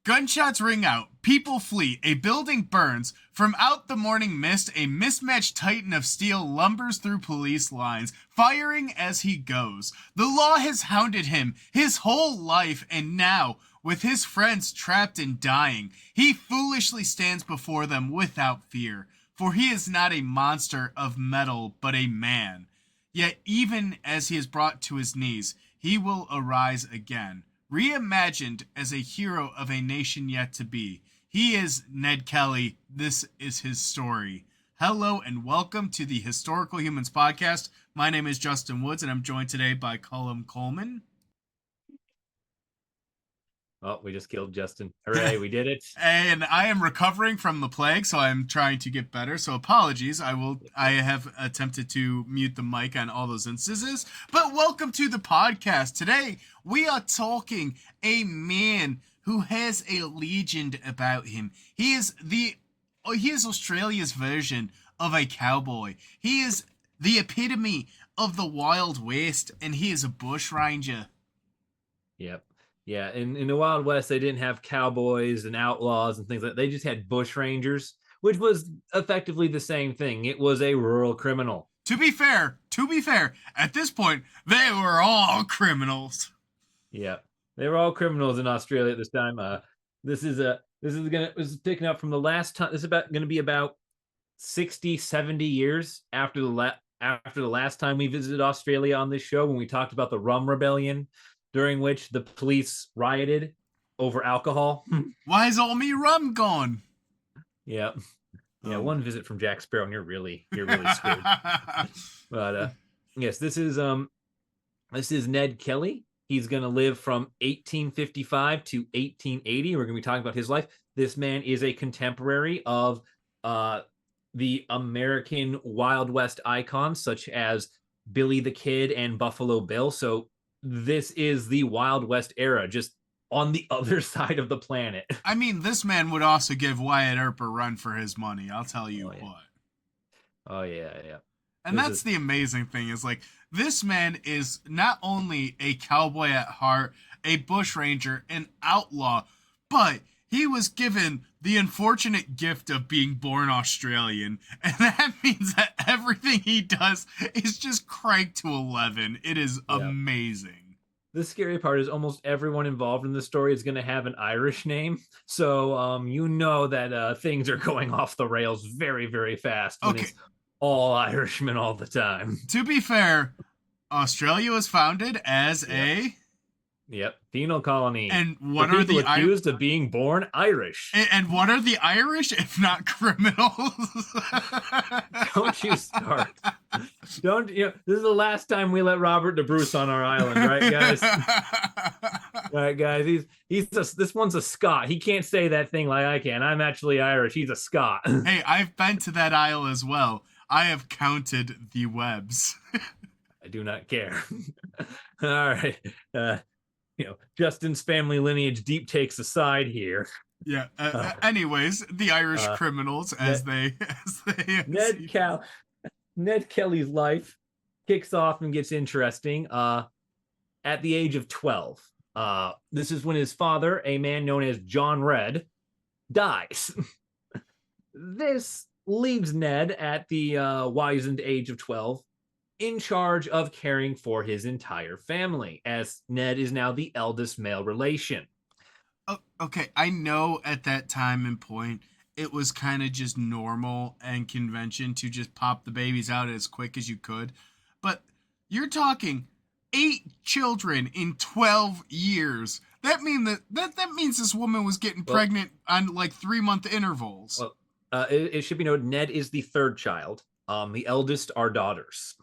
Gunshots ring out, people flee, a building burns. From out the morning mist, a mismatched titan of steel lumbers through police lines, firing as he goes. The law has hounded him his whole life, and now, with his friends trapped and dying, he foolishly stands before them without fear. For he is not a monster of metal, but a man. Yet even as he is brought to his knees, he will arise again, reimagined as a hero of a nation yet to be. He is Ned Kelly. This is his story. Hello and welcome to the Historical Humans Podcast. My name is Justin Woods and I'm joined today by Colum Coleman. Oh, we just killed Justin. Hooray, we did it. And I am recovering from the plague, so I'm trying to get better. So apologies. I have attempted to mute the mic on all those instances. But welcome to the podcast. Today, we are talking a man who has a legend about him. He is Australia's version of a cowboy. He is the epitome of the Wild West, and he is a bushranger. Yep. Yeah, in the Wild West, they didn't have cowboys and outlaws and things like that. They just had bushrangers, which was effectively the same thing. It was a rural criminal. To be fair, at this point, they were all criminals. Yeah, they were all criminals in Australia at this time. This was picking up from the last time. This is going to be about 60, 70 years after the last time we visited Australia on this show, when we talked about the Rum Rebellion, during which the police rioted over alcohol. Why is all me rum gone? Yeah. Yeah, one visit from Jack Sparrow and you're really screwed. But yes, this is Ned Kelly. He's going to live from 1855 to 1880. We're going to be talking about his life. This man is a contemporary of the American Wild West icons such as Billy the Kid and Buffalo Bill. So this is the Wild West era, just on the other side of the planet. I mean, this man would also give Wyatt Earp a run for his money. I'll tell you what. Oh, yeah. And that's the amazing thing is, like, this man is not only a cowboy at heart, a bushranger, an outlaw, but he was given the unfortunate gift of being born Australian. And that means that everything he does is just cranked to 11. It is amazing. The scary part is almost everyone involved in the story is going to have an Irish name. So you know that things are going off the rails very, very fast when it's all Irishmen all the time. To be fair, Australia was founded as a penal colony. And what are the accused of being born Irish? And what are the Irish if not criminals? Don't you start. This is the last time we let Robert De Bruce on our island, right, guys? All right, guys. This one's a Scot. He can't say that thing like I can. I'm actually Irish. He's a Scot. Hey, I've been to that isle as well. I have counted the webs. I do not care. All right. Justin's family lineage deep takes aside here. Yeah. Anyways, the Irish criminals, Ned Kelly's life kicks off and gets interesting at the age of 12. This is when his father, a man known as John Red, dies. This leaves Ned at the wizened age of 12 in charge of caring for his entire family, as Ned is now the eldest male relation. Oh, okay, I know at that time and point, it was kind of just normal and convention to just pop the babies out as quick as you could. But you're talking 8 children in 12 years. That means this woman was getting pregnant on like 3-month intervals. Well, it should be noted, Ned is the third child. The eldest are daughters.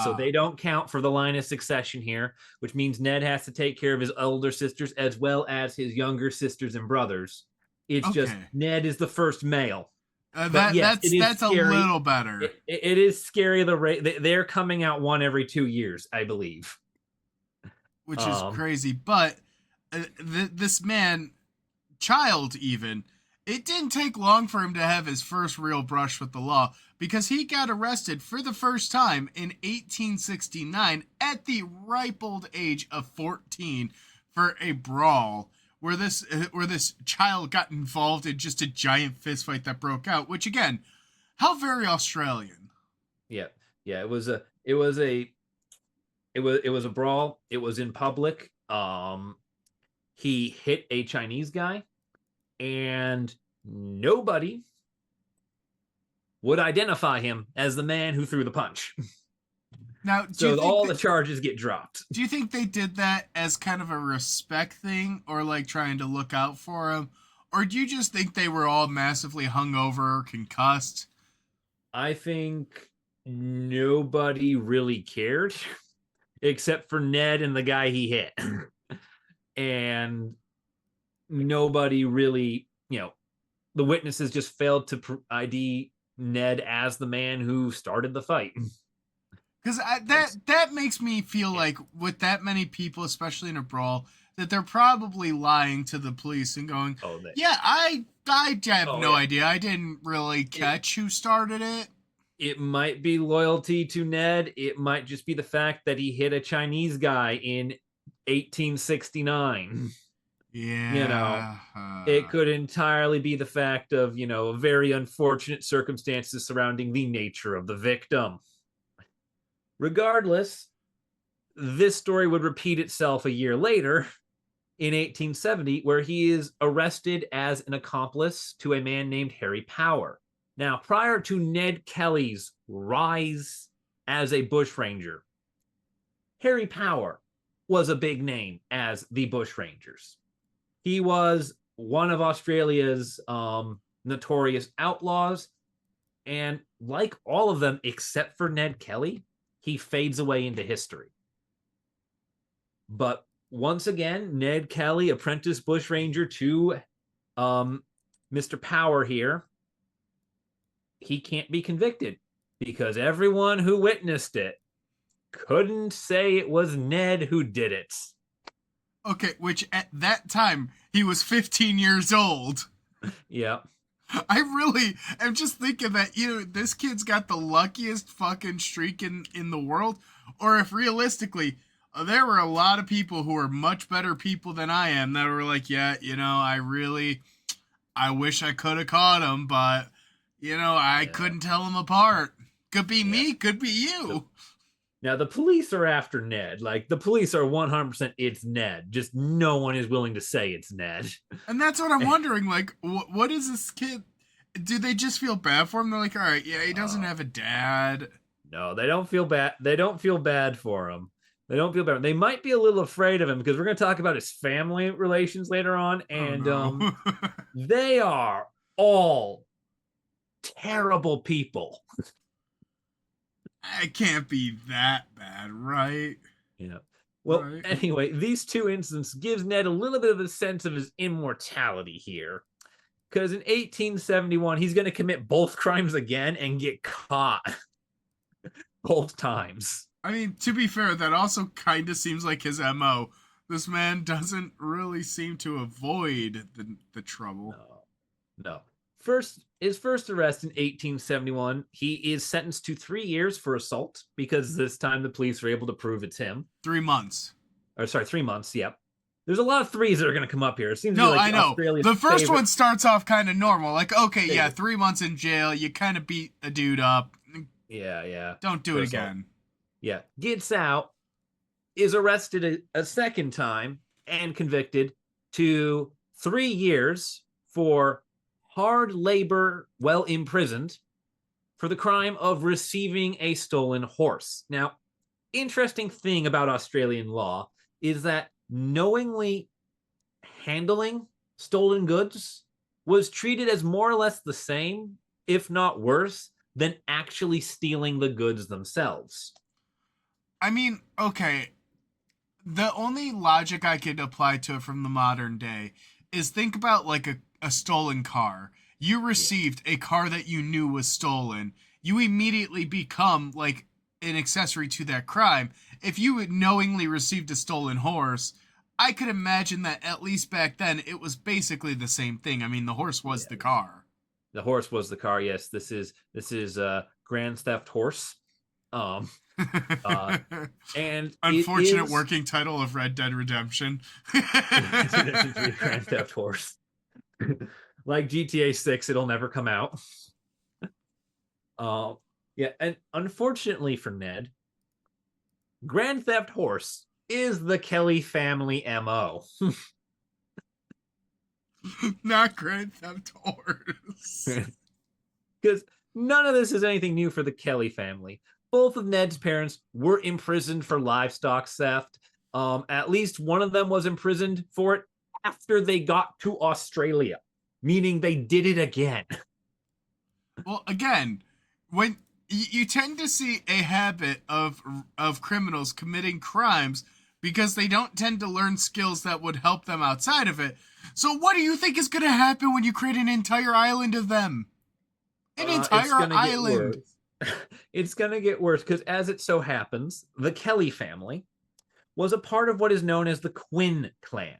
So they don't count for the line of succession here, which means Ned has to take care of his older sisters as well as his younger sisters and brothers. It's just Ned is the first male. That's a little better. It is scary. The rate they're coming out one every 2 years, I believe, which is crazy. But this man, child, even. It didn't take long for him to have his first real brush with the law, because he got arrested for the first time in 1869 at the ripe old age of 14 for a brawl where this child got involved in just a giant fist fight that broke out. Which again, how very Australian. Yeah, yeah. It was a brawl. It was in public. He hit a Chinese guy, and nobody would identify him as the man who threw the punch. Now, So all the charges get dropped. do you think they did that as kind of a respect thing, or like trying to look out for him, or do you just think they were all massively hungover or concussed? I think nobody really cared except for Ned and the guy he hit. And nobody really, the witnesses just failed to ID Ned as the man who started the fight. Because that makes me feel like with that many people, especially in a brawl, that they're probably lying to the police and going, "Yeah, I have no idea. I didn't really catch who started it." It might be loyalty to Ned. It might just be the fact that he hit a Chinese guy in 1869. Yeah. It could entirely be the fact of, very unfortunate circumstances surrounding the nature of the victim. Regardless, this story would repeat itself a year later in 1870, where he is arrested as an accomplice to a man named Harry Power. Now, prior to Ned Kelly's rise as a bushranger, Harry Power was a big name as the bushrangers. He was one of Australia's notorious outlaws, and like all of them except for Ned Kelly, he fades away into history. But once again, Ned Kelly, apprentice bushranger to Mr. Power here, he can't be convicted because everyone who witnessed it couldn't say it was Ned who did it. Okay, which at that time, he was 15 years old. Yeah. I really am just thinking that, this kid's got the luckiest fucking streak in the world. Or if realistically, there were a lot of people who are much better people than I am that were like, yeah, I wish I could have caught him, but, I couldn't tell them apart. Could be me, could be you. Now, the police are after Ned. Like, the police are 100% it's Ned. Just no one is willing to say it's Ned. And that's what I'm wondering. Like, what is this kid? Do they just feel bad for him? They're like, all right, yeah, he doesn't have a dad. No, they don't feel bad. They don't feel bad for him. They don't feel bad. They might be a little afraid of him because we're going to talk about his family relations later on. And they are all terrible people. It can't be that bad, right? Yeah. Well, anyway, these two incidents gives Ned a little bit of a sense of his immortality here. Because in 1871, he's going to commit both crimes again and get caught both times. I mean, to be fair, that also kind of seems like his MO. This man doesn't really seem to avoid the trouble. No. His first arrest in 1871, he is sentenced to 3 years for assault because this time the police were able to prove it's him. 3 months. 3 months, yep. There's a lot of threes that are going to come up here. It seems no, like I know. Australia's the first favorite. One starts off kind of normal. Like, okay, yeah, 3 months in jail. You kind of beat a dude up. Yeah. Don't do it again. Yeah. Gets out, is arrested a second time, and convicted to 3 years for hard labor while imprisoned for the crime of receiving a stolen horse. Now, interesting thing about Australian law is that knowingly handling stolen goods was treated as more or less the same, if not worse, than actually stealing the goods themselves. I mean, okay, the only logic I could apply to it from the modern day is think about like a stolen car. You received a car that you knew was stolen. You immediately become like an accessory to that crime. If you had knowingly received a stolen horse, I could imagine that at least back then it was basically the same thing. I mean, the horse was the car. The horse was the car. Yes, this is Grand Theft Horse. Uh, and it Unfortunate is working title of Red Dead Redemption. Grand Theft Horse. Like GTA 6, it'll never come out. Uh, yeah, and unfortunately for Ned, Grand Theft Horse is the Kelly family MO. Not Grand Theft Horse. Because none of this is anything new for the Kelly family. Both of Ned's parents were imprisoned for livestock theft. At least one of them was imprisoned for it after they got to Australia, meaning they did it again. Well, again, when you tend to see a habit of criminals committing crimes because they don't tend to learn skills that would help them outside of it. So what do you think is going to happen when you create an entire island of them? An entire island. It's going to get worse because, as it so happens, the Kelly family was a part of what is known as the Quinn clan.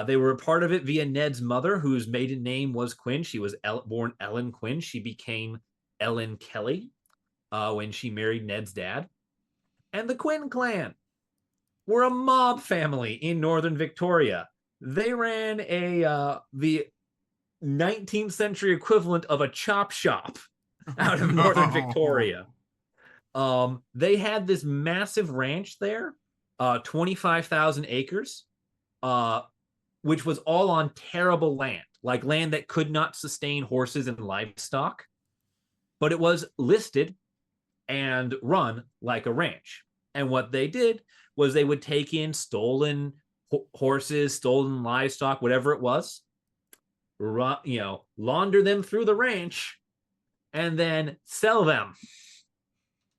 They were a part of it via Ned's mother, whose maiden name was Quinn. She was born Ellen Quinn. She became Ellen Kelly when she married Ned's dad. And the Quinn clan were a mob family in northern Victoria. They ran the 19th century equivalent of a chop shop out of northern Victoria. They had this massive ranch there, 25,000 acres, which was all on terrible land, like land that could not sustain horses and livestock, but it was listed and run like a ranch. And what they did was they would take in stolen horses, stolen livestock, whatever it was, launder them through the ranch, and then sell them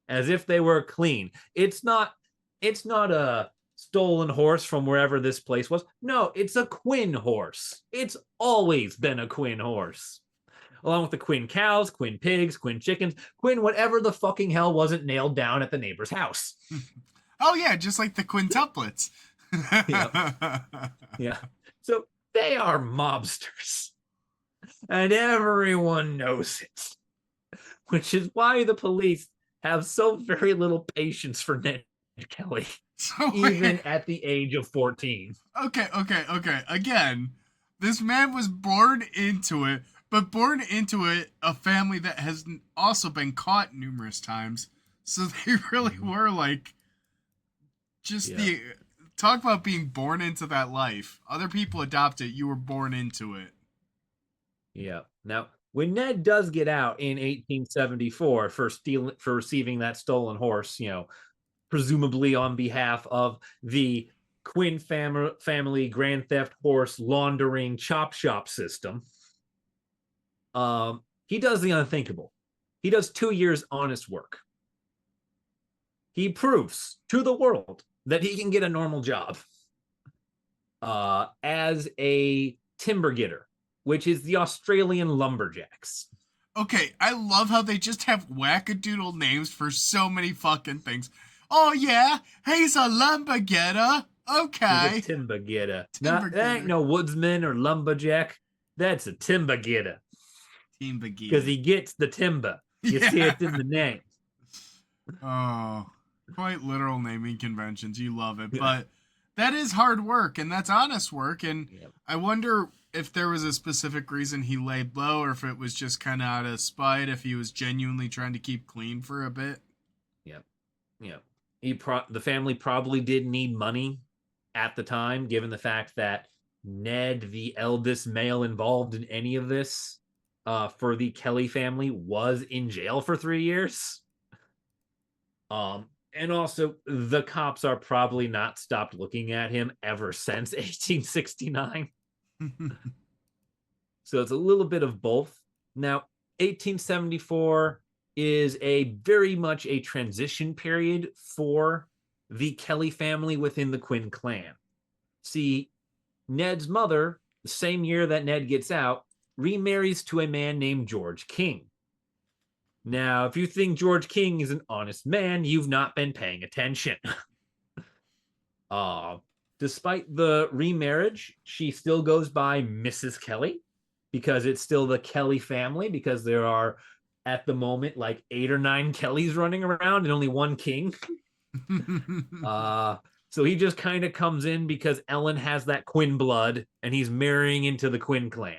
as if they were clean. It's not a stolen horse from wherever this place was. No, it's a Quinn horse. It's always been a Quinn horse. Along with the Quinn cows, Quinn pigs, Quinn chickens, Quinn whatever the fucking hell wasn't nailed down at the neighbor's house. Oh yeah, just like the quintuplets. Yeah. So they are mobsters. And everyone knows it. Which is why the police have so very little patience for Ned Kelly. So even at the age of 14. Okay. Again, this man was born into it, but born into it a family that has also been caught numerous times. So they really were like talk about being born into that life. Other people adopt it, you were born into it. Yeah. Now, when Ned does get out in 1874 for receiving that stolen horse, presumably on behalf of the Quinn family Grand Theft Horse laundering chop shop system, he does the unthinkable. He does 2 years honest work. He proves to the world that he can get a normal job as a timber getter, which is the Australian lumberjacks. Okay, I love how they just have wackadoodle names for so many fucking things. Oh yeah, he's a lumber getter. Okay. He's a timber getter. That ain't no woodsman or lumberjack. That's a timber getter. Timber getter. Because he gets the timber. You see it in the name. Oh, quite literal naming conventions. You love it. But that is hard work, and that's honest work. And I wonder if there was a specific reason he laid low, or if it was just kind of out of spite, if he was genuinely trying to keep clean for a bit. The family probably did need money at the time, given the fact that Ned, the eldest male involved in any of this for the Kelly family, was in jail for 3 years. And also, the cops are probably not stopped looking at him ever since 1869. So it's a little bit of both. Now, 1874 is very much a transition period for the Kelly family within the Quinn clan. See, Ned's mother, the same year that Ned gets out, remarries to a man named George King. Now, if you think George King is an honest man, you've not been paying attention. Despite the remarriage, she still goes by Mrs. Kelly because it's still the Kelly family, because there are at the moment like 8 or 9 Kellys running around and only one king. So he just kind of comes in because Ellen has that Quinn blood and he's marrying into the Quinn clan.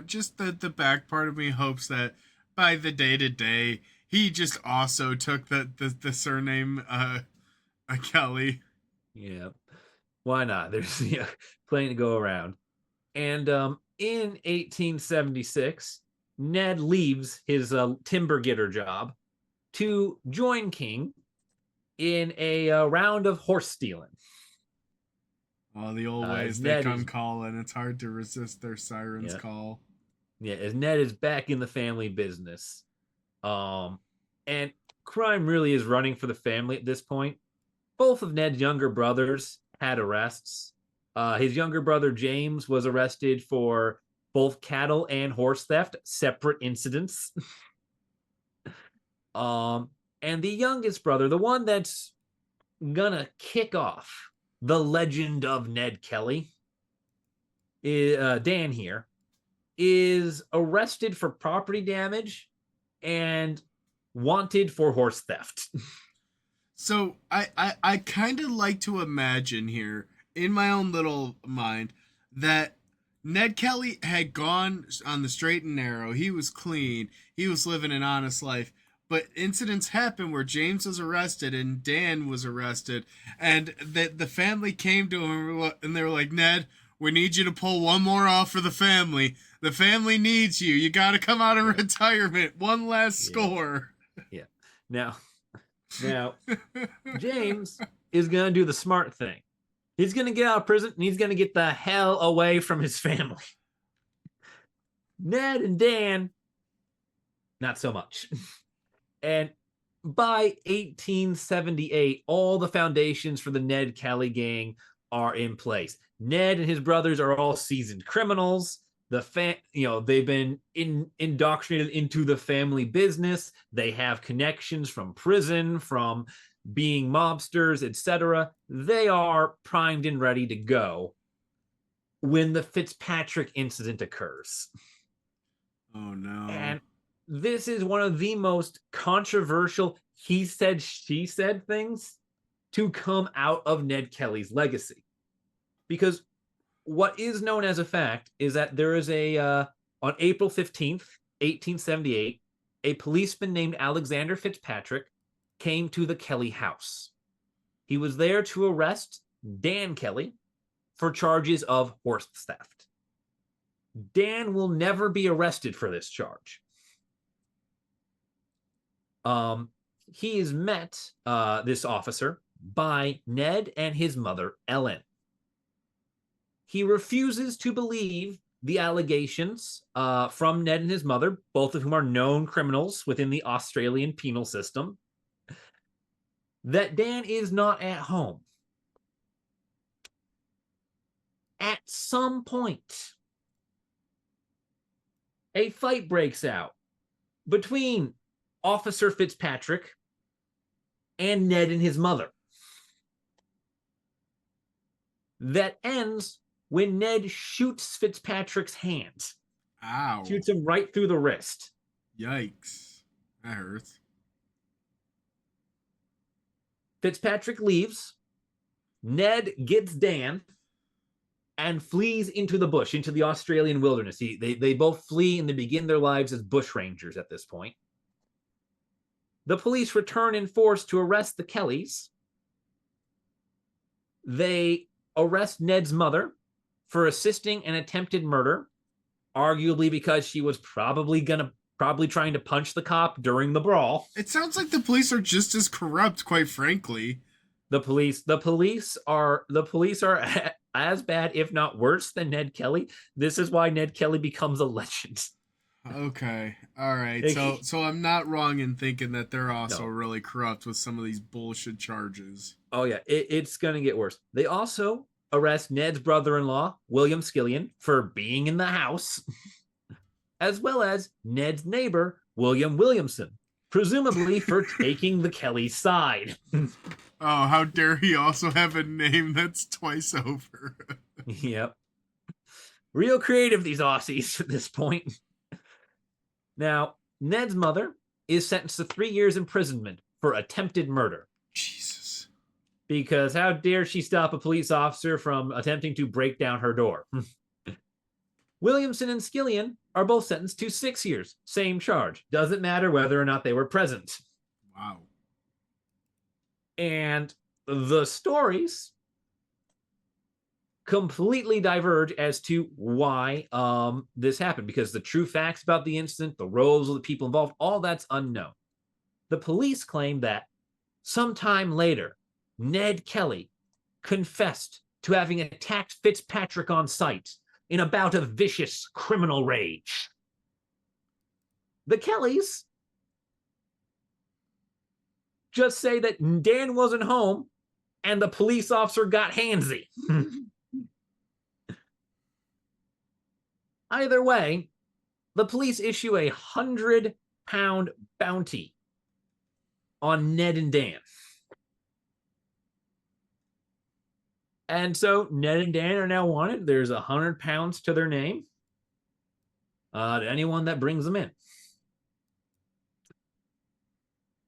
Just the back part of me hopes that by the day to day, he just also took the surname Kelly. Yeah. Why not? There's plenty to go around. And in 1876, Ned leaves his timber getter job to join King in a round of horse stealing. Oh, the old ways they come calling. It's hard to resist their sirens call. Yeah, as Ned is back in the family business. And crime really is running for the family at this point. Both of Ned's younger brothers had arrests. His younger brother James was arrested for both cattle and horse theft, separate incidents. And the youngest brother, the one that's gonna kick off the legend of Ned Kelly, Dan here, is arrested for property damage and wanted for horse theft. So I kind of like to imagine here in my own little mind that Ned Kelly had gone on the straight and narrow. He was clean. He was living an honest life. But incidents happened where James was arrested and Dan was arrested, and the family came to him and they were like, "Ned, we need you to pull one more off for the family. The family needs you. You got to come out of retirement. One last score." Yeah. Now, James is going to do the smart thing. He's going to get out of prison and he's going to get the hell away from his family. Ned and Dan, not so much. And by 1878, all the foundations for the Ned Kelly gang are in place. Ned and his brothers are all seasoned criminals. They've been indoctrinated into the family business. They have connections from prison, from being mobsters, etc. They are primed and ready to go when the Fitzpatrick incident occurs. Oh no. And this is one of the most controversial he said, she said things to come out of Ned Kelly's legacy. Because what is known as a fact is that there is on April 15th, 1878, a policeman named Alexander Fitzpatrick came to the Kelly house. He was there to arrest Dan Kelly for charges of horse theft. Dan will never be arrested for this charge. He is met, this officer, by Ned and his mother, Ellen. He refuses to believe the allegations from Ned and his mother, both of whom are known criminals within the Australian penal system, that Dan is not at home. At some point, a fight breaks out between Officer Fitzpatrick and Ned and his mother that ends when Ned shoots Fitzpatrick's hand. Ow. Shoots him right through the wrist. Yikes. That hurts. Fitzpatrick leaves. Ned gets Dan and flees into the bush, into the Australian wilderness. They both flee and they begin their lives as bushrangers at this point. The police return in force to arrest the Kellys. They arrest Ned's mother for assisting an attempted murder, arguably because she was probably trying to punch the cop during the brawl. It sounds like the police are just as corrupt, quite frankly. The police are as bad, if not worse, than Ned Kelly. This is why Ned Kelly becomes a legend. Okay. All right. So I'm not wrong in thinking that they're also really corrupt with some of these bullshit charges. Oh yeah, it's going to get worse. They also arrest Ned's brother-in-law, William Skillion, for being in the house, as well as Ned's neighbor, William Williamson, presumably for taking the Kelly side. Oh, how dare he also have a name that's twice over. Yep. Real creative, these Aussies at this point. Now, Ned's mother is sentenced to 3 years imprisonment for attempted murder. Jesus. Because how dare she stop a police officer from attempting to break down her door? Williamson and Skillion are both sentenced to 6 years. Same charge. Doesn't matter whether or not they were present. Wow. And the stories completely diverge as to why this happened, because the true facts about the incident, the roles of the people involved, all that's unknown. The police claim that sometime later, Ned Kelly confessed to having attacked Fitzpatrick on sight in a bout of vicious criminal rage. The Kellys just say that Dan wasn't home and the police officer got handsy. Either way, the police issue a 100-pound bounty on Ned and Dan. And so Ned and Dan are now wanted. There's 100 pounds to their name, to anyone that brings them in.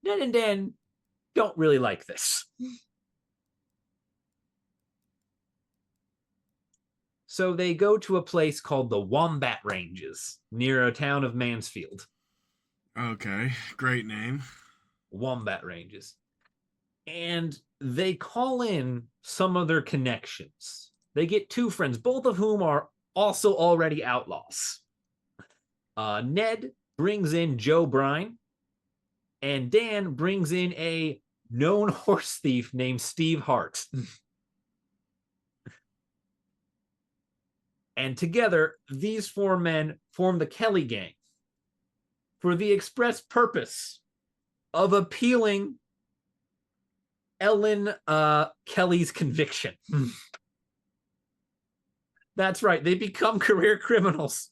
Ned and Dan don't really like this. So they go to a place called the Wombat Ranges near a town of Mansfield. Okay, great name. Wombat Ranges. And they call in some of their connections. They get 2 friends, both of whom are also already outlaws. Ned brings in Joe Brine, and Dan brings in a known horse thief named Steve Hart. And together, these 4 men form the Kelly Gang for the express purpose of appealing Ellen Kelly's conviction. That's right. They become career criminals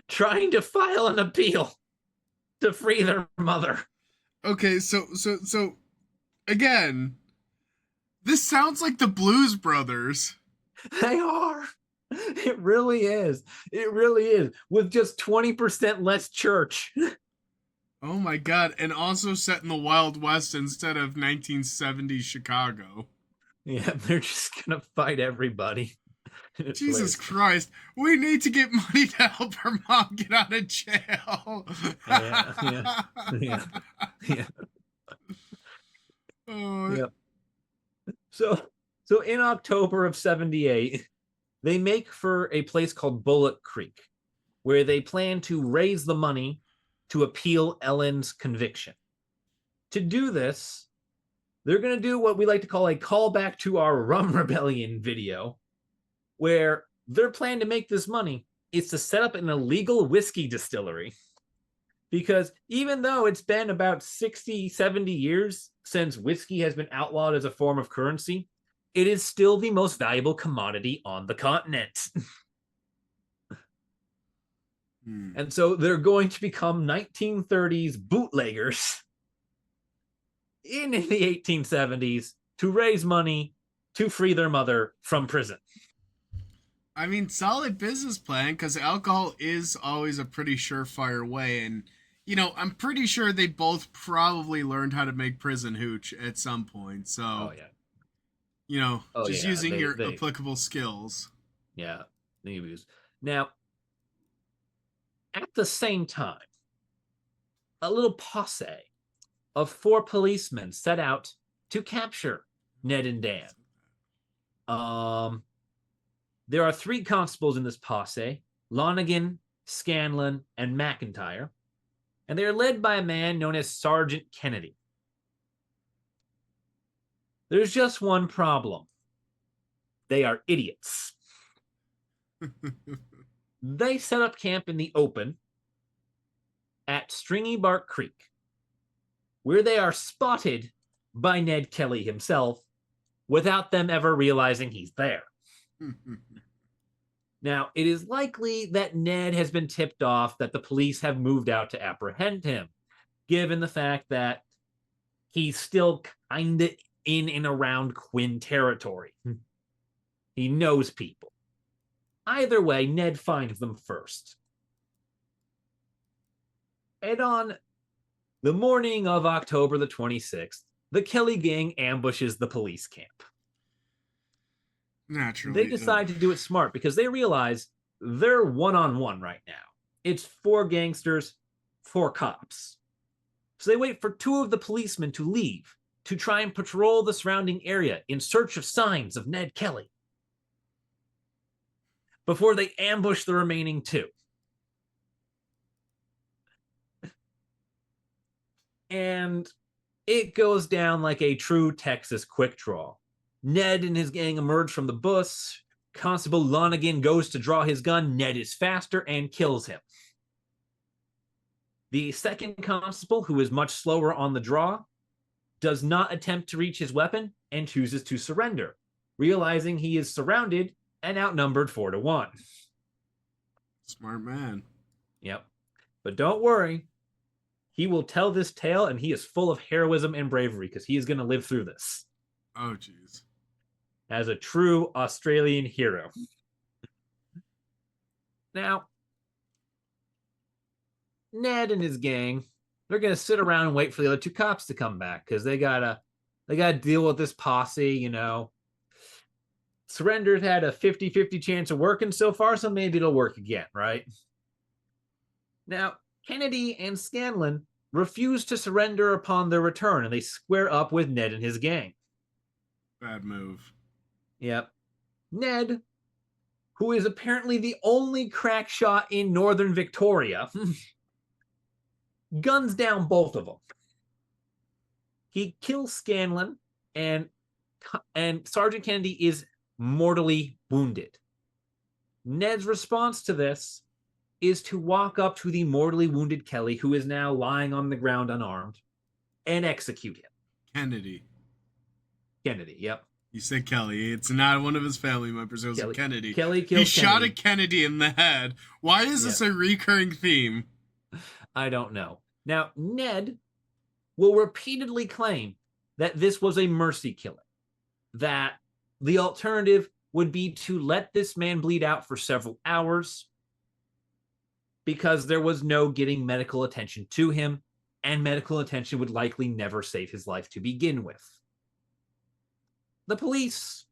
trying to file an appeal to free their mother. Okay, so again, this sounds like the Blues Brothers. They are. It really is. It really is. With just 20% less church. Oh my god, and also set in the Wild West instead of 1970s Chicago. Yeah, they're just gonna fight everybody. Jesus Christ, we need to get money to help her mom get out of jail. Yeah. Oh. Yeah. So in October of 78, they make for a place called Bullock Creek, where they plan to raise the money to appeal Ellen's conviction. To do this, they're going to do what we like to call a callback to our Rum Rebellion video, where their plan to make this money is to set up an illegal whiskey distillery. Because even though it's been about 60, 70 years since whiskey has been outlawed as a form of currency, it is still the most valuable commodity on the continent. And so they're going to become 1930s bootleggers in the 1870s to raise money to free their mother from prison. I mean, solid business plan, because alcohol is always a pretty surefire way. And, you know, I'm pretty sure they both probably learned how to make prison hooch at some point. So, you know, using your applicable skills. Yeah. Now, at the same time, a little posse of 4 policemen set out to capture Ned and Dan. There are 3 constables in this posse: Lonigan, Scanlon, and McIntyre, and they are led by a man known as Sergeant Kennedy. There's just one problem. They are idiots. They set up camp in the open at Stringy Bark Creek, where they are spotted by Ned Kelly himself without them ever realizing he's there. Now, it is likely that Ned has been tipped off that the police have moved out to apprehend him, given the fact that he's still kind of in and around Quinn territory. He knows people. Either way, Ned finds them first. And on the morning of October the 26th, the Kelly gang ambushes the police camp. Naturally. They decide to do it smart because they realize they're one-on-one right now. It's 4 gangsters, 4 cops. So they wait for 2 of the policemen to leave to try and patrol the surrounding area in search of signs of Ned Kelly before they ambush the remaining 2. And it goes down like a true Texas quick draw. Ned and his gang emerge from the bush. Constable Lonigan goes to draw his gun. Ned is faster and kills him. The second constable, who is much slower on the draw, does not attempt to reach his weapon and chooses to surrender, realizing he is surrounded and outnumbered 4-1. Smart man. Yep. But don't worry. He will tell this tale, and he is full of heroism and bravery because he is going to live through this. Oh, jeez. As a true Australian hero. Now, Ned and his gang, they're going to sit around and wait for the other 2 cops to come back because they gotta deal with this posse, you know. Surrender's had a 50-50 chance of working so far, so maybe it'll work again, right? Now, Kennedy and Scanlon refuse to surrender upon their return, and they square up with Ned and his gang. Bad move. Yep. Ned, who is apparently the only crack shot in northern Victoria, guns down both of them. He kills Scanlon, and Sergeant Kennedy is mortally wounded. Ned's response to this is to walk up to the mortally wounded Kelly, who is now lying on the ground unarmed, and execute him. Kennedy, yep. You said Kelly. It's not one of his family members. It was a Kennedy. Kelly killed He shot a Kennedy in the head. Why is this a recurring theme? I don't know. Now, Ned will repeatedly claim that this was a mercy killing, that the alternative would be to let this man bleed out for several hours because there was no getting medical attention to him, and medical attention would likely never save his life to begin with. The police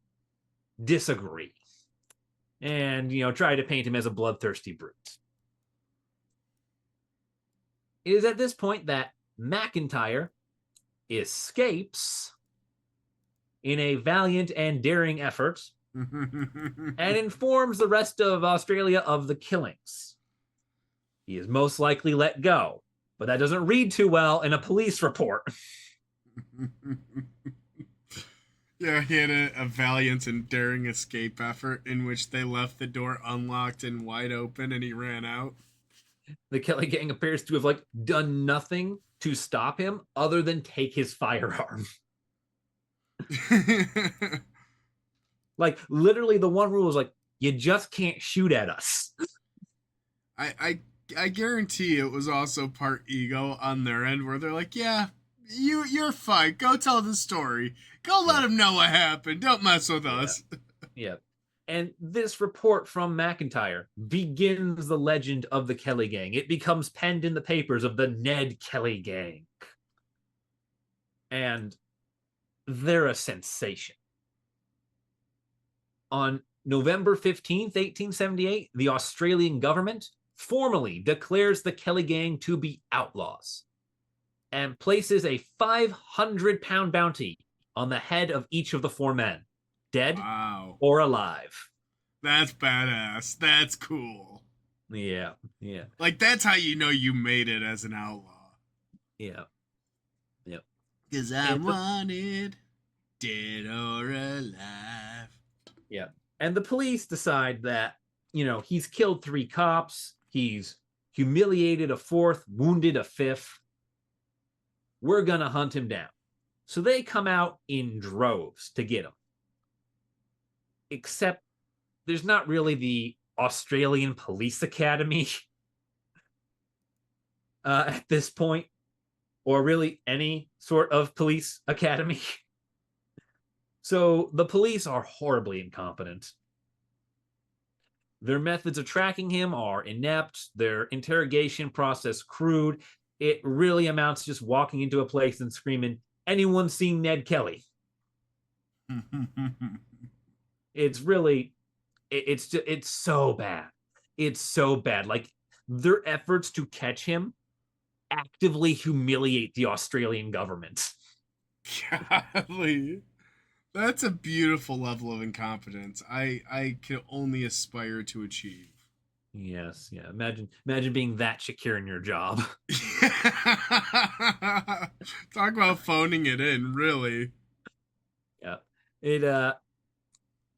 disagree and, try to paint him as a bloodthirsty brute. It is at this point that McIntyre escapes in a valiant and daring effort and informs the rest of Australia of the killings. He is most likely let go, but that doesn't read too well in a police report. Yeah, he had a valiant and daring escape effort in which they left the door unlocked and wide open and he ran out. The Kelly gang appears to have done nothing to stop him other than take his firearm. Literally the one rule is you just can't shoot at us. I guarantee it was also part ego on their end where they're like, yeah, you're fine. Go tell the story. Go let him know what happened. Don't mess with us. Yeah. And this report from McIntyre begins the legend of the Kelly gang. It becomes penned in the papers of the Ned Kelly gang. And they're a sensation. On November 15th, 1878, the Australian government formally declares the Kelly gang to be outlaws and places a 500-pound bounty on the head of each of the 4 men, dead or alive. That's badass. That's cool. Yeah. That's how you know you made it as an outlaw. Yeah. Yep. Because I'm wanted, dead or alive. Yeah. And the police decide that, he's killed 3 cops. He's humiliated a 4th, wounded a 5th. We're going to hunt him down. So they come out in droves to get him. Except there's not really the Australian Police Academy at this point, or really any sort of police academy. So the police are horribly incompetent. Their methods of tracking him are inept, their interrogation process crude, it really amounts to just walking into a place and screaming, "Anyone seen Ned Kelly?" It's really, it's so bad. It's so bad. Like, their efforts to catch him actively humiliate the Australian government. Golly. That's a beautiful level of incompetence. I can only aspire to achieve. Yes, yeah. Imagine being that secure in your job. Talk about phoning it in, really. Yeah. It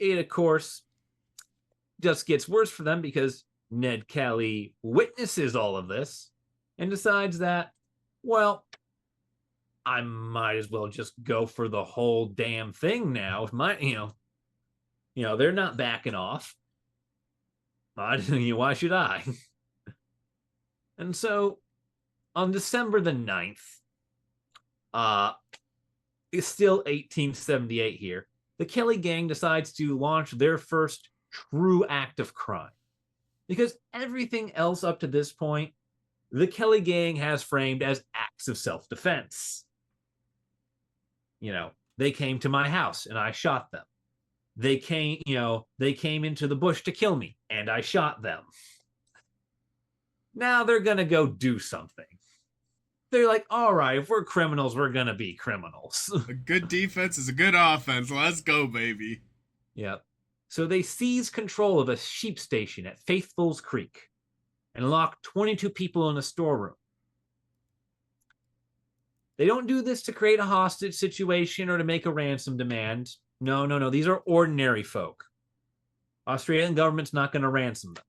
it of course just gets worse for them because Ned Kelly witnesses all of this and decides that, well, I might as well just go for the whole damn thing now. If my, they're not backing off. Why should I? And so on December the 9th, it's still 1878 here. The Kelly gang decides to launch their first true act of crime. Because everything else up to this point, the Kelly gang has framed as acts of self-defense. They came to my house and I shot them. They came into the bush to kill me and I shot them. Now they're going to go do something. They're like, all right, if we're criminals, we're going to be criminals. A good defense is a good offense. Let's go, baby. Yep. So they seize control of a sheep station at Faithful's Creek and lock 22 people in a storeroom. They don't do this to create a hostage situation or to make a ransom demand. No. These are ordinary folk. Australian government's not going to ransom them.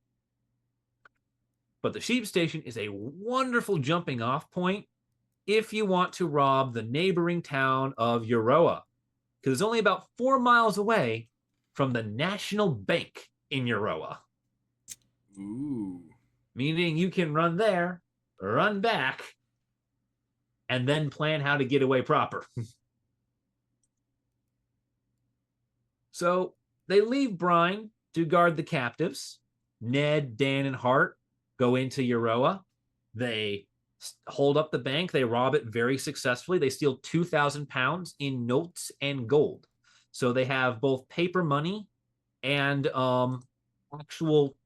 But the sheep station is a wonderful jumping off point if you want to rob the neighboring town of Euroa, because it's only about 4 miles away from the National Bank in Euroa. Ooh. Meaning you can run there, run back, and then plan how to get away proper. So they leave Brine to guard the captives. Ned, Dan, and Hart go into Euroa. They hold up the bank. They rob it very successfully. They steal 2,000 pounds in notes and gold. So they have both paper money and actual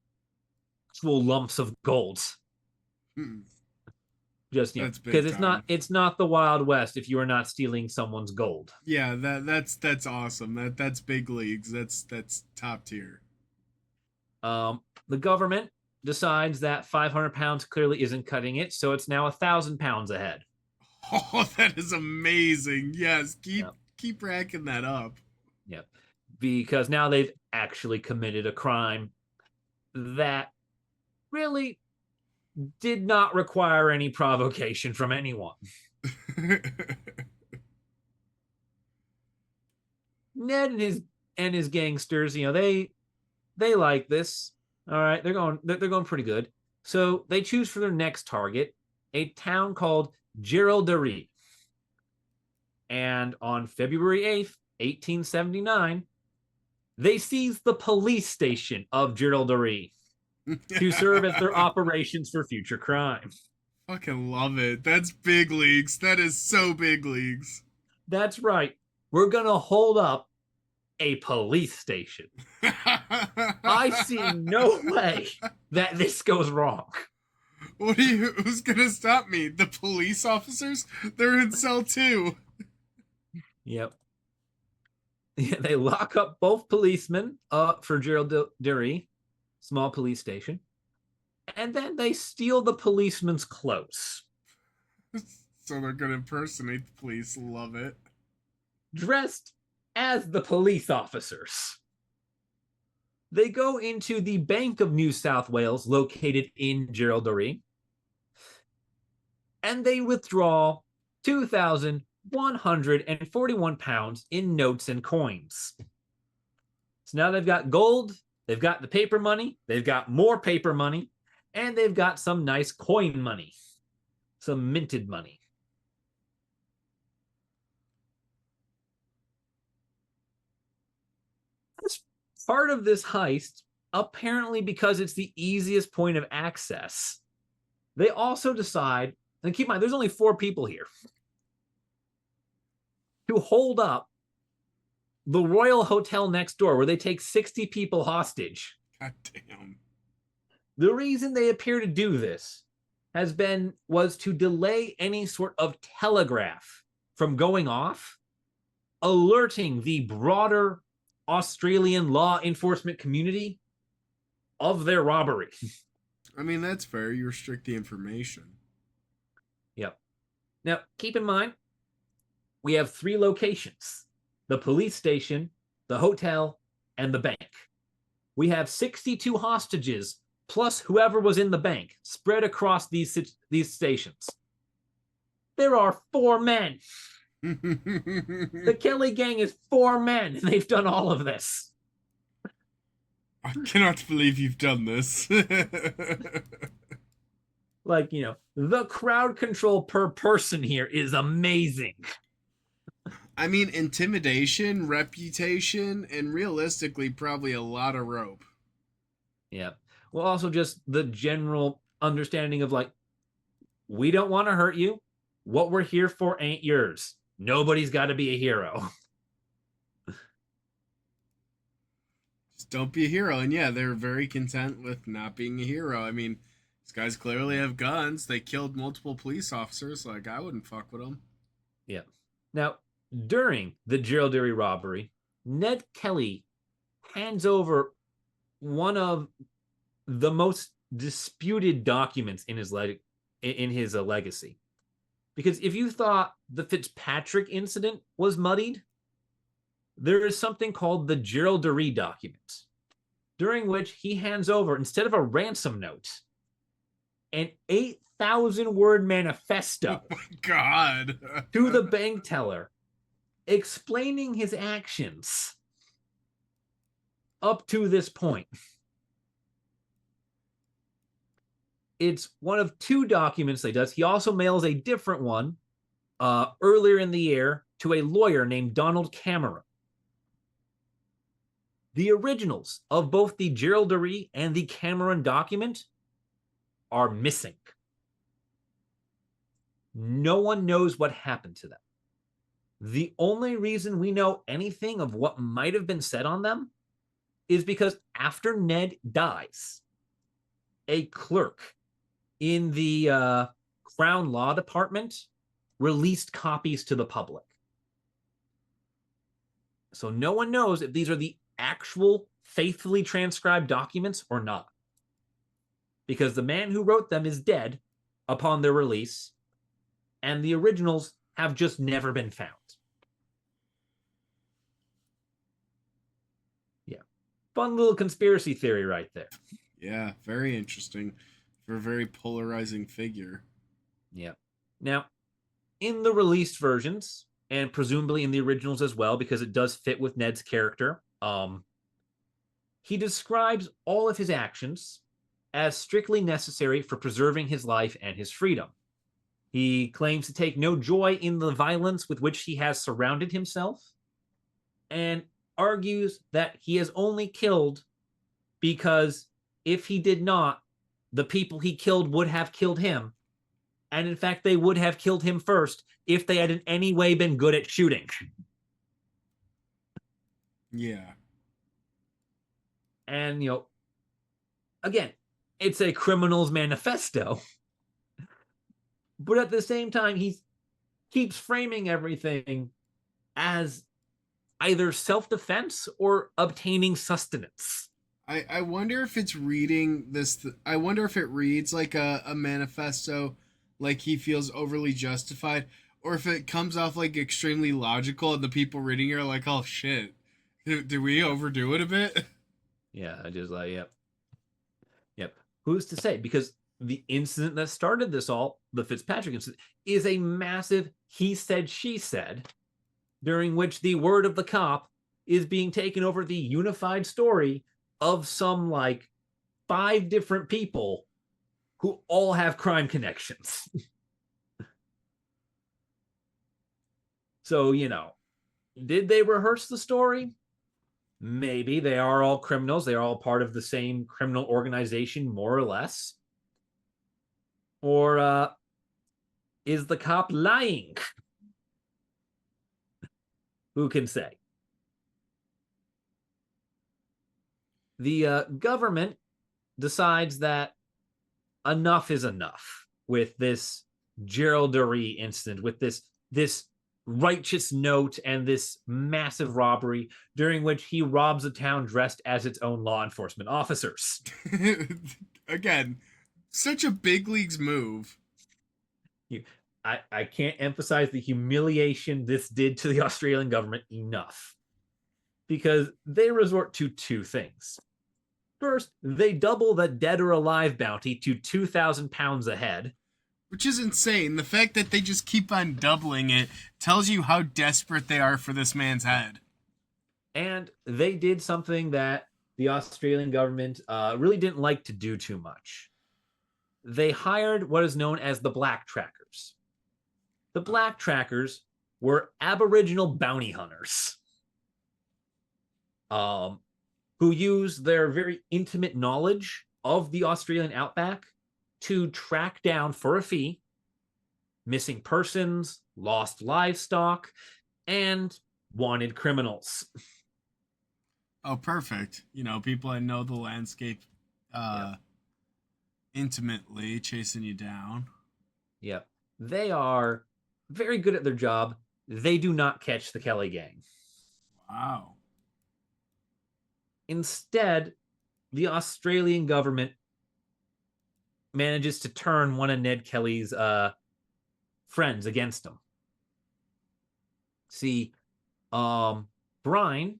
lumps of gold. Just because it's not the Wild West if you are not stealing someone's gold. Yeah, that's awesome. That's big leagues. That's top tier. The government decides that 500 pounds clearly isn't cutting it, so it's now 1,000 pounds ahead. Oh, that is amazing. Yes, keep racking that up. Yep. Because now they've actually committed a crime that really did not require any provocation from anyone. Ned and his gangsters, they like this. All right, they're going pretty good. So they choose for their next target a town called Giralderie. And on February 8th, 1879, they seize the police station of Giralderie to serve as their operations for future crime. Fucking love it. That's big leagues. That is so big leagues. That's right. We're going to hold up a police station. I see no way that this goes wrong. Who's gonna stop me? The police officers? They're in cell 2. Yep. Yeah, they lock up both policemen for Giralderie, small police station, and then they steal the policeman's clothes. So they're gonna impersonate the police. Love it. Dressed as the police officers. They go into the Bank of New South Wales, located in Giralderie, and they withdraw 2,141 pounds in notes and coins. So now they've got gold, they've got the paper money, they've got more paper money, and they've got some nice coin money, some minted money. As part of this heist, apparently because it's the easiest point of access, they also decide and keep in mind, there's only 4 people here, to hold up the Royal Hotel next door where they take 60 people hostage. God damn. The reason they appear to do this was to delay any sort of telegraph from going off, alerting the broader Australian law enforcement community of their robbery. I mean, that's fair. You restrict the information. Yep. Now, keep in mind, we have 3 locations: the police station, the hotel, and the bank. We have 62 hostages plus whoever was in the bank spread across these stations. There are 4 men. The Kelly gang is 4 men, and they've done all of this. I cannot believe you've done this. Like, the crowd control per person here is amazing. I mean, intimidation, reputation, and realistically, probably a lot of rope. Yeah. Well, also just the general understanding of, like, we don't want to hurt you. What we're here for ain't yours. Nobody's got to be a hero. Just don't be a hero. And yeah, they're very content with not being a hero. I mean, these guys clearly have guns. They killed multiple police officers. Like, I wouldn't fuck with them. Yeah. Now, during the Gerald Deary robbery, Ned Kelly hands over one of the most disputed documents in his legacy. Because if you thought the Fitzpatrick incident was muddied, there is something called the Gerald Deary document, during which he hands over, instead of a ransom note, an 8,000-word manifesto Oh my God. to the bank teller, explaining his actions up to this point. It's one of 2 documents that he does. He also mails a different one earlier in the year to a lawyer named Donald Cameron. The originals of both the Gerald Deary and the Cameron document are missing. No one knows what happened to them. The only reason we know anything of what might have been said on them is because after Ned dies, a clerk in the Crown Law Department released copies to the public. So no one knows if these are the actual faithfully transcribed documents or not, because the man who wrote them is dead upon their release, and the originals have just never been found. Yeah. Fun little conspiracy theory right there. Yeah, very interesting. For a very polarizing figure. Yeah. Now, in the released versions, and presumably in the originals as well, because it does fit with Ned's character, he describes all of his actions as strictly necessary for preserving his life and his freedom. He claims to take no joy in the violence with which he has surrounded himself, and argues that he has only killed because if he did not, the people he killed would have killed him. And in fact, they would have killed him first if they had in any way been good at shooting. Yeah. And, again, it's a criminal's manifesto. But at the same time, he keeps framing everything as either self-defense or obtaining sustenance. I wonder if it's reading this. I wonder if it reads like a manifesto, like he feels overly justified, or if it comes off like extremely logical and the people reading it are like, oh shit, did we overdo it a bit? Yeah, I just like, yep. Who's to say? Because the incident that started this all, the Fitzpatrick incident, is a massive he said, she said, during which the word of the cop is being taken over the unified story of some 5 different people who all have crime connections. So, did they rehearse the story? Maybe. They are all criminals. They are all part of the same criminal organization, more or less. Or Is the cop lying? Who can say? The government decides that enough is enough with this Geraldary incident, with this righteous note and this massive robbery during which he robs a town dressed as its own law enforcement officers. Again, such a big leagues move. I can't emphasize the humiliation this did to the Australian government enough, because they resort to two things. First, they double the dead or alive bounty to £2,000 a head. Which is insane. The fact that they just keep on doubling it tells you how desperate they are for this man's head. And they did something that the Australian government really didn't like to do too much. They hired what is known as the Black Trackers. The Black Trackers were Aboriginal bounty hunters who used their very intimate knowledge of the Australian outback to track down for a fee missing persons, lost livestock, and wanted criminals. Oh, perfect. You know, people that know the landscape intimately, chasing you down. Yep. They are very good at their job. They do not catch the Kelly gang. Wow. Instead, the Australian government manages to turn one of Ned Kelly's friends against him. See, Brian,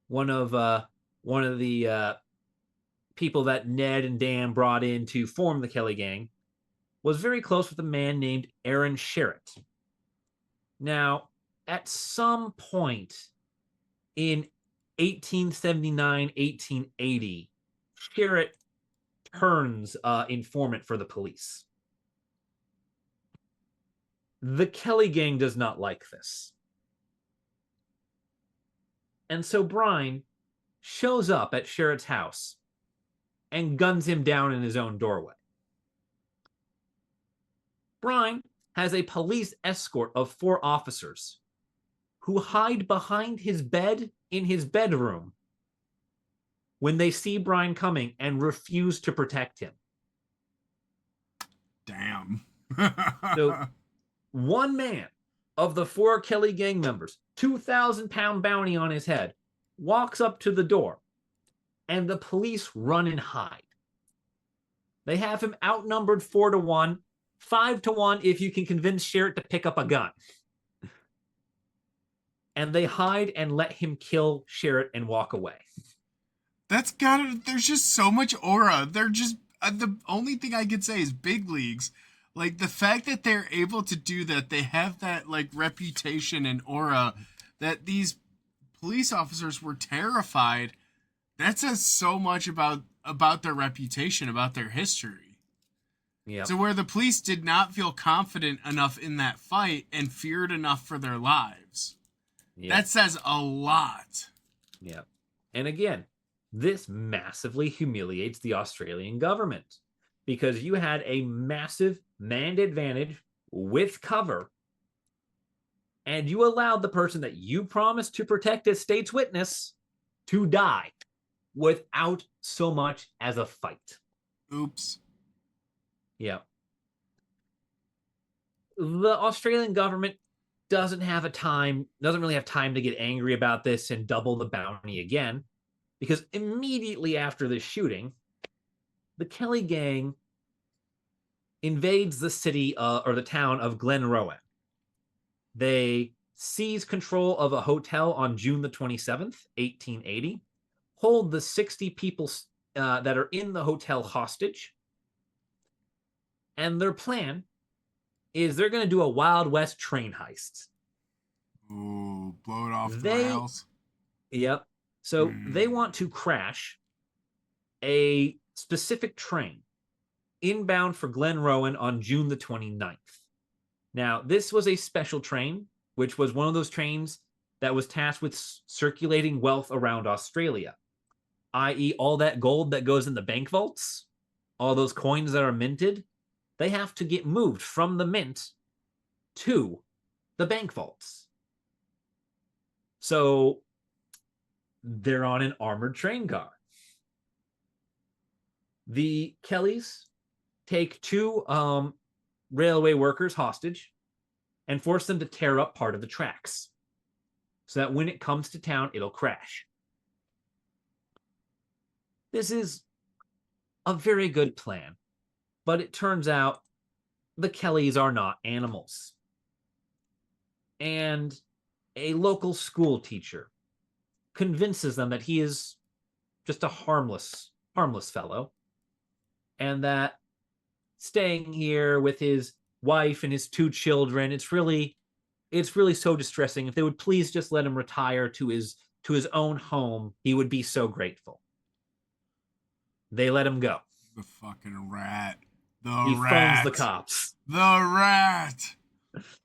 one of the people that Ned and Dan brought in to form the Kelly gang, was very close with a man named Aaron Sherritt. Now, at some point in 1879, 1880, Sherritt turns informant for the police. The Kelly gang does not like this. And so Brian shows up at Sherritt's house and guns him down in his own doorway. Brian has a police escort of 4 officers who hide behind his bed in his bedroom when they see Brian coming and refuse to protect him. Damn. So one man of the 4 Kelly gang members, £2,000 bounty on his head, walks up to the door, and the police run and hide. They have him outnumbered 4-1, 5-1 if you can convince Sherritt to pick up a gun. And they hide and let him kill Sherritt and walk away. That's gotta, there's just so much aura. They're just, the only thing I could say is big leagues. Like, the fact that they're able to do that, they have that, like, reputation and aura that these police officers were terrified. That says so much about their reputation, about their history. Yeah. So where the police did not feel confident enough in that fight and feared enough for their lives. Yep. That says a lot. Yeah. And again, this massively humiliates the Australian government because you had a massive manned advantage with cover, and you allowed the person that you promised to protect as state's witness to die without so much as a fight. Oops. Yeah. The Australian government doesn't really have time to get angry about this and double the bounty again, because immediately after this shooting, the Kelly gang invades the city or the town of Glenrowan. They seize control of a hotel on June the 27th, 1880, hold the 60 people that are in the hotel hostage, and their plan is they're going to do a Wild West train heist. Ooh, blow it off the rails. Yep. So they want to crash a specific train inbound for Glenrowan on June the 29th. Now, this was a special train, which was one of those trains that was tasked with circulating wealth around Australia, i.e. all that gold that goes in the bank vaults, all those coins that are minted, they have to get moved from the mint to the bank vaults. So they're on an armored train car. The Kellys take two railway workers hostage and force them to tear up part of the tracks so that when it comes to town, it'll crash. This is a very good plan, but it turns out the Kellys are not animals. And a local school teacher convinces them that he is just a harmless fellow, and that staying here with his wife and his two children, it's really so distressing. If they would please just let him retire to his own home, he would be so grateful. They let him go. The fucking rat. He phones the cops. The rat.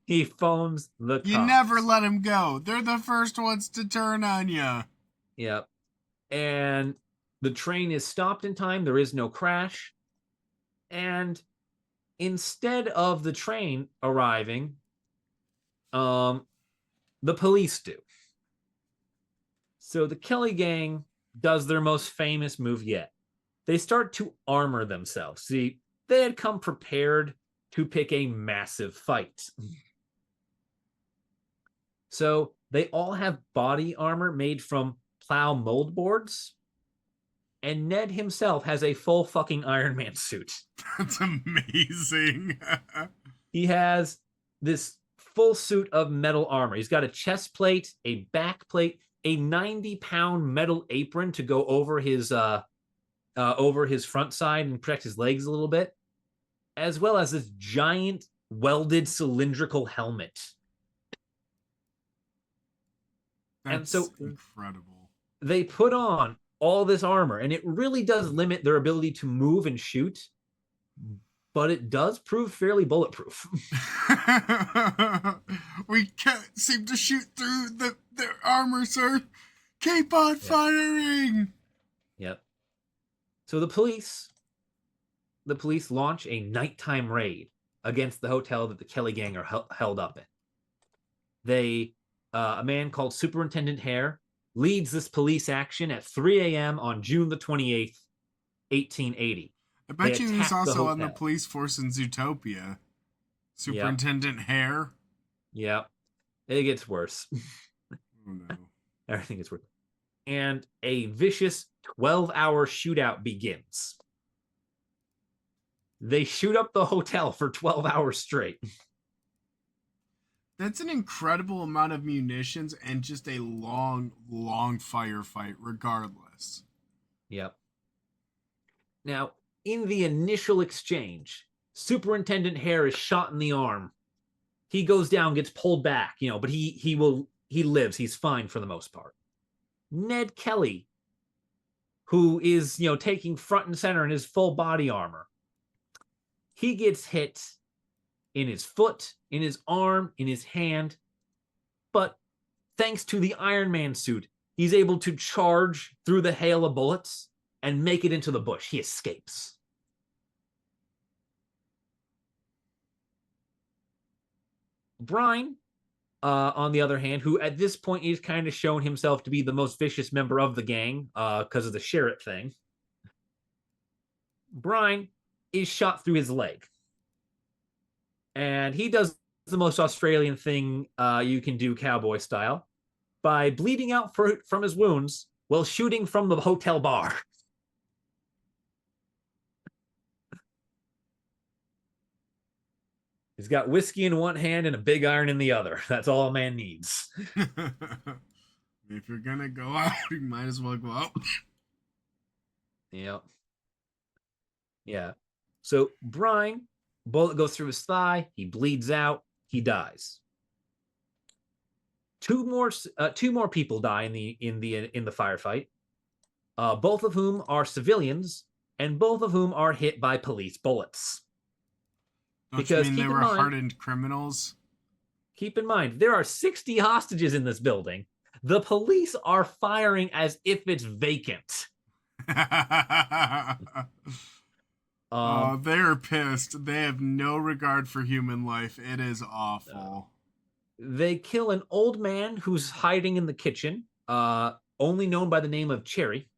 He phones the cops. You never let him go. They're the first ones to turn on you. Yep. And the train is stopped in time. There is no crash. And instead of the train arriving, the police do. So the Kelly gang does their most famous move yet. They start to armor themselves. See, they had come prepared to pick a massive fight. So they all have body armor made from plow mold boards. And Ned himself has a full fucking Iron Man suit. That's amazing. He has this full suit of metal armor. He's got a chest plate, a back plate, a 90-pound metal apron to go over his front side and protect his legs a little bit, as well as this giant welded cylindrical helmet. That's and so incredible. They put on all this armor, and it really does limit their ability to move and shoot, but it does prove fairly bulletproof. We can't seem to shoot through the armor, sir. Keep on firing. Yep. So the police launch a nighttime raid against the hotel that the Kelly gang are held up in. A man called Superintendent Hare leads this police action at 3 a.m. on June the 28th, 1880. I bet you he's also on the police force in Zootopia. Superintendent Hare. Yep. It gets worse. Oh no. Everything gets worse. And a vicious 12-hour shootout begins. They shoot up the hotel for 12 hours straight. That's an incredible amount of munitions and just a long, long firefight regardless. Yep. Now, in the initial exchange, Superintendent Hare is shot in the arm. He goes down, gets pulled back, but he lives. He's fine for the most part. Ned Kelly, who is, taking front and center in his full body armor, he gets hit in his foot, in his arm, in his hand. But thanks to the Iron Man suit, he's able to charge through the hail of bullets and make it into the bush. He escapes. Brine, on the other hand, who at this point is kind of shown himself to be the most vicious member of the gang because of the Sherritt thing. Brine is shot through his leg. And he does the most Australian thing you can do cowboy style by bleeding out from his wounds while shooting from the hotel bar. He's got whiskey in one hand and a big iron in the other. That's all a man needs. If you're gonna go out, you might as well go out. Yep. Yeah. So Brine, bullet goes through his thigh. He bleeds out. He dies. Two more people die in the firefight. Both of whom are civilians, and both of whom are hit by police bullets. Don't you mean they were hardened criminals? Keep in mind, there are 60 hostages in this building. The police are firing as if it's vacant. Um, they're pissed. They have no regard for human life. It is awful. they kill an old man who's hiding in the kitchen, only known by the name of Cherry.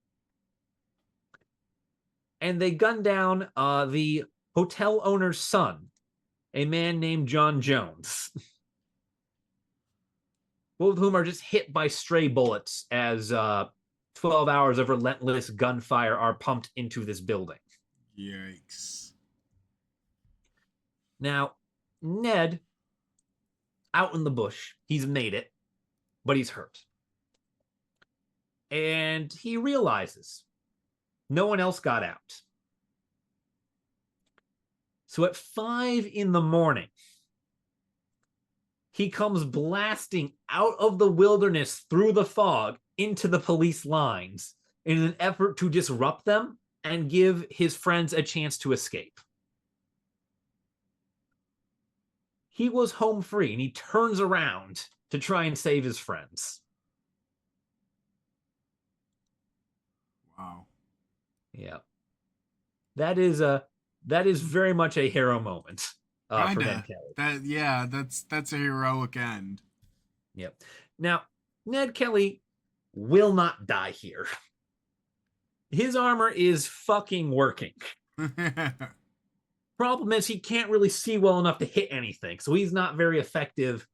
And they gun down the hotel owner's son, a man named John Jones. Both of whom are just hit by stray bullets as 12 hours of relentless gunfire are pumped into this building. Yikes. Now, Ned, out in the bush, he's made it, but he's hurt. And he realizes no one else got out. So at 5 a.m, he comes blasting out of the wilderness through the fog into the police lines in an effort to disrupt them and give his friends a chance to escape. He was home free and he turns around to try and save his friends. Wow. Yeah. That is very much a hero moment for Ned Kelly. That's a heroic end. Yep. Now, Ned Kelly will not die here. His armor is fucking working. Problem is he can't really see well enough to hit anything, so he's not very effective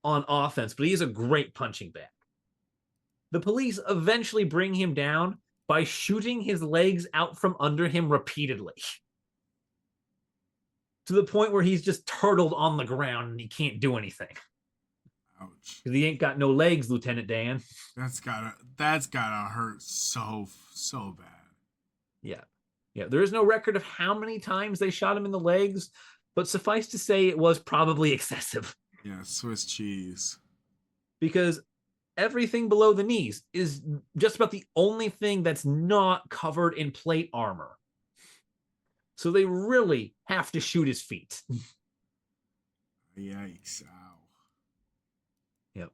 on offense, but he is a great punching bag. The police eventually bring him down by shooting his legs out from under him repeatedly. To the point where he's just turtled on the ground and he can't do anything. Ouch. Because he ain't got no legs, Lieutenant Dan. That's gotta hurt so bad. Yeah. Yeah. There is no record of how many times they shot him in the legs, but suffice to say it was probably excessive. Yeah, Swiss cheese. Because everything below the knees is just about the only thing that's not covered in plate armor. So they really have to shoot his feet. Yikes. Ow. Yep.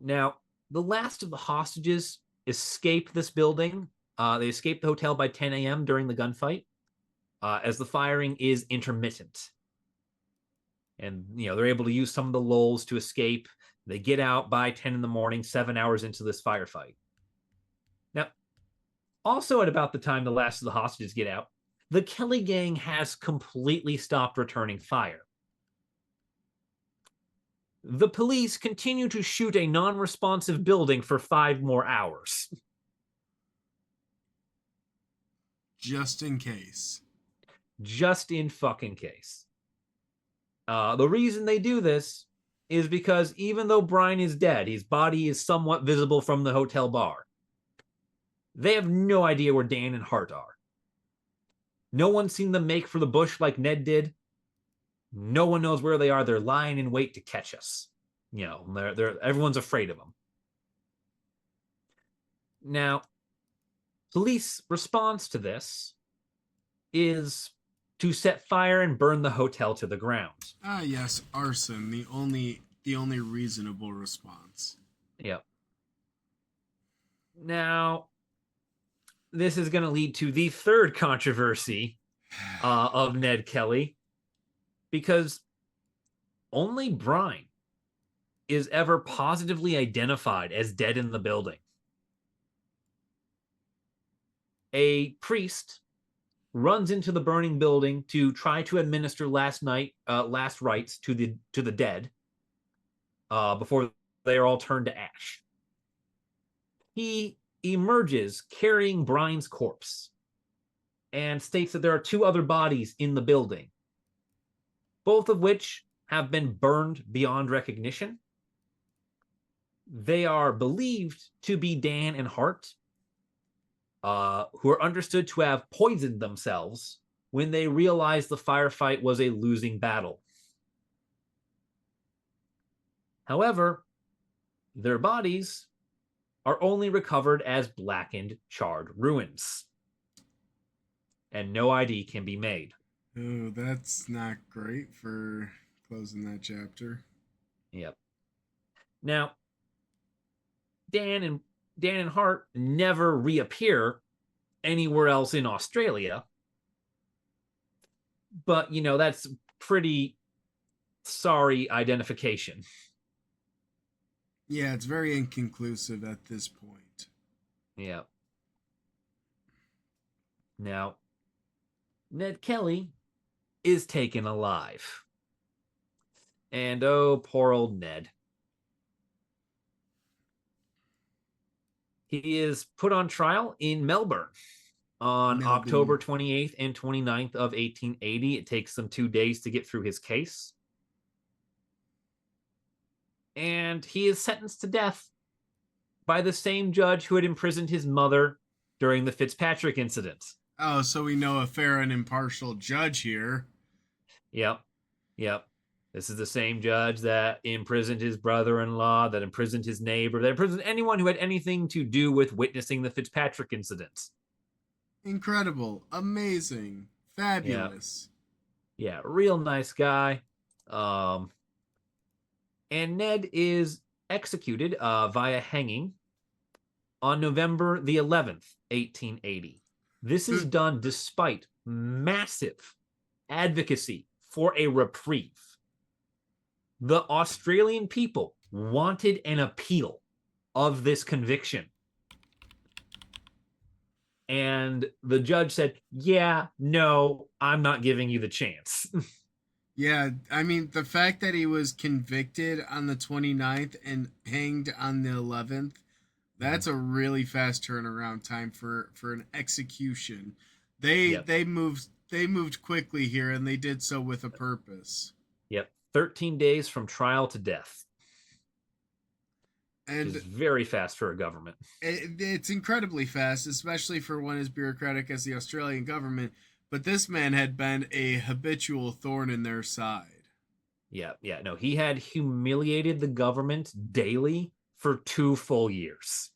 Now, the last of the hostages escape this building. They escape the hotel by 10 a.m. during the gunfight, as the firing is intermittent. And, they're able to use some of the lulls to escape. They get out by 10 in the morning, 7 hours into this firefight. Now, also at about the time the last of the hostages get out, the Kelly gang has completely stopped returning fire. The police continue to shoot a non-responsive building for 5 more hours. Just in case. Just in fucking case. The reason they do this is because even though Brian is dead, his body is somewhat visible from the hotel bar. They have no idea where Dan and Hart are. No one's seen them make for the bush like Ned did. No one knows where they are. They're lying in wait to catch us. Everyone's afraid of them. Now, police response to this is to set fire and burn the hotel to the ground. Ah, yes, arson, the only reasonable response. Yep. Now, this is going to lead to the third controversy of Ned Kelly, because only Brian is ever positively identified as dead in the building. A priest runs into the burning building to try to administer last rites to the dead before they are all turned to ash. He emerges carrying Brian's corpse and states that there are 2 other bodies in the building, both of which have been burned beyond recognition. They are believed to be Dan and Hart, who are understood to have poisoned themselves when they realized the firefight was a losing battle. However, their bodies are only recovered as blackened, charred ruins, and no ID can be made. Oh, that's not great for closing that chapter. Yep. Now, Dan and Hart never reappear anywhere else in Australia, but that's pretty sorry identification. Yeah, it's very inconclusive at this point. Yeah. Now, Ned Kelly is taken alive. And oh, poor old Ned. He is put on trial in Melbourne on Melbourne. October 28th and 29th of 1880. It takes them 2 days to get through his case. And he is sentenced to death by the same judge who had imprisoned his mother during the Fitzpatrick incident. Oh, so we know a fair and impartial judge here. Yep. Yep. This is the same judge that imprisoned his brother-in-law, that imprisoned his neighbor, that imprisoned anyone who had anything to do with witnessing the Fitzpatrick incident. Incredible. Amazing. Fabulous. Yeah, real nice guy. And Ned is executed via hanging on November the 11th, 1880. This is done despite massive advocacy for a reprieve. The Australian people wanted an appeal of this conviction. And the judge said, yeah, no, I'm not giving you the chance. Yeah, I mean, the fact that he was convicted on the 29th and hanged on the 11th, that's a really fast turnaround time for an execution. They moved quickly here, and they did so with a purpose. Yep, 13 days from trial to death. And which is very fast for a government. It's incredibly fast, especially for one as bureaucratic as the Australian government. But this man had been a habitual thorn in their side. Yeah. No, he had humiliated the government daily for 2 full years.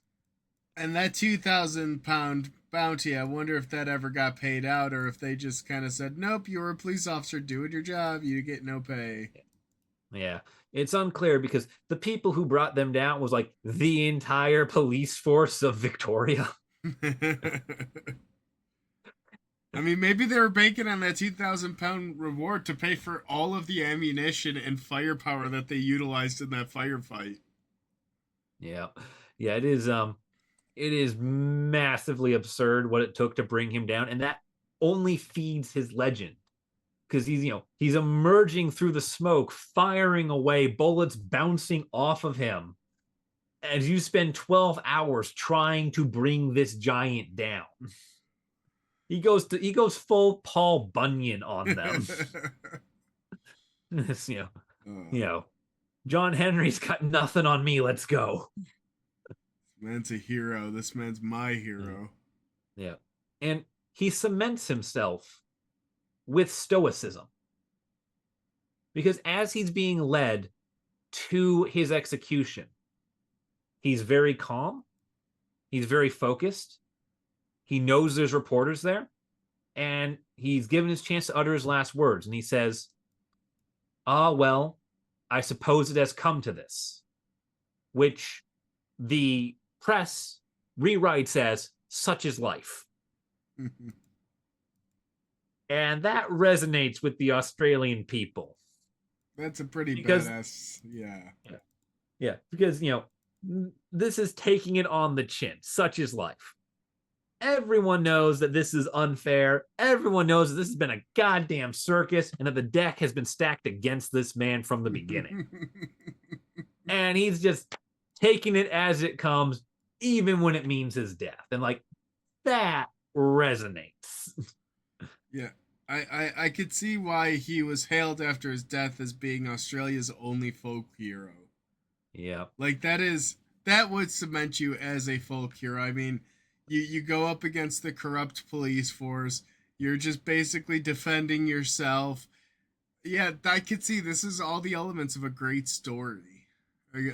And that £2,000 bounty, I wonder if that ever got paid out, or if they just kind of said, nope, you were a police officer doing your job, you get no pay. Yeah. It's unclear because the people who brought them down was like the entire police force of Victoria. I mean, maybe they were banking on that £2,000 reward to pay for all of the ammunition and firepower that they utilized in that firefight. Yeah. It is massively absurd what it took to bring him down, and that only feeds his legend. Because he's emerging through the smoke, firing away, bullets bouncing off of him, as you spend 12 hours trying to bring this giant down. He goes full Paul Bunyan on them. This, John Henry's got nothing on me. Let's go. This man's a hero. This man's my hero. Yeah. And he cements himself with stoicism. Because as he's being led to his execution, he's very calm. He's very focused. He knows there's reporters there. And he's given his chance to utter his last words. And he says, well, I suppose it has come to this. Which the press rewrites as, such is life. And that resonates with the Australian people. That's a pretty badass, Yeah, because, this is taking it on the chin. Such is life. Everyone knows that this is unfair. Everyone knows that this has been a goddamn circus and that the deck has been stacked against this man from the beginning. And he's just taking it as it comes, even when it means his death. And, that resonates. Yeah. I could see why he was hailed after his death as being Australia's only folk hero. Yeah. That would cement you as a folk hero. I mean, you go up against the corrupt police force. You're just basically defending yourself. Yeah, I could see this is all the elements of a great story.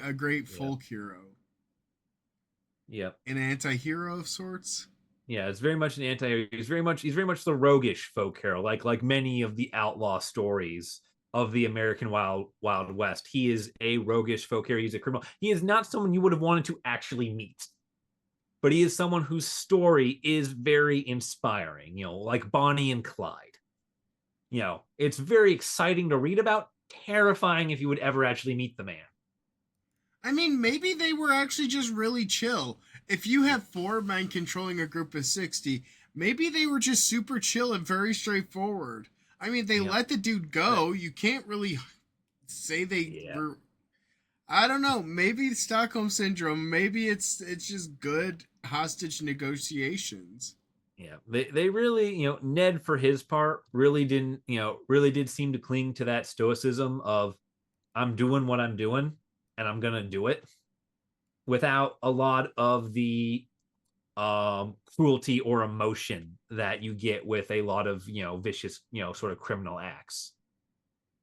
A great folk hero. Yeah. An anti-hero of sorts. Yeah, it's very much an anti-hero. He's very much the roguish folk hero, like many of the outlaw stories of the American Wild West. He is a roguish folk hero. He's a criminal. He is not someone you would have wanted to actually meet, but he is someone whose story is very inspiring. Like Bonnie and Clyde. it's very exciting to read about, terrifying if you would ever actually meet the man. I mean, maybe they were actually just really chill. If you have 4 men controlling a group of 60, maybe they were just super chill and very straightforward. I mean, they Yep. let the dude go. You can't really say they Yeah. were. I don't know. Maybe Stockholm syndrome. Maybe it's just good hostage negotiations. Yeah, they really, Ned for his part really didn't, really did seem to cling to that stoicism of I'm doing what I'm doing and I'm gonna do it without a lot of the cruelty or emotion that you get with a lot of vicious sort of criminal acts.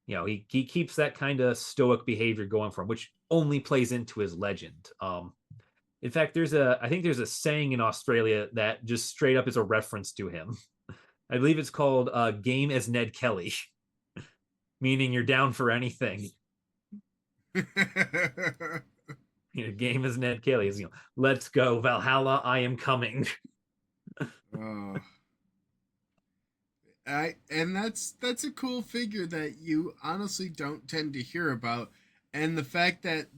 He keeps that kind of stoic behavior going for him, which only plays into his legend. In fact, I think there's a saying in Australia that just straight up is a reference to him. I believe it's called "Game as Ned Kelly," meaning you're down for anything. Game as Ned Kelly is let's go Valhalla, I am coming. Oh. And that's a cool figure that you honestly don't tend to hear about, and the fact that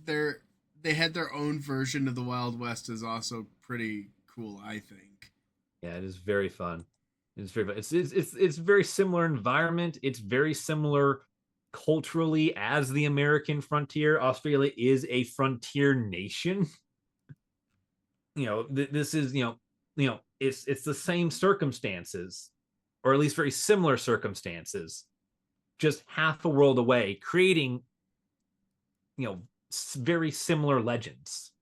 they had their own version of the Wild West is also pretty cool, I think. Yeah, it is very fun. It's very fun. It's very similar environment. It's very similar culturally as the American frontier. Australia is a frontier nation. This is it's the same circumstances, or at least very similar circumstances, just half a world away, creating very similar legends.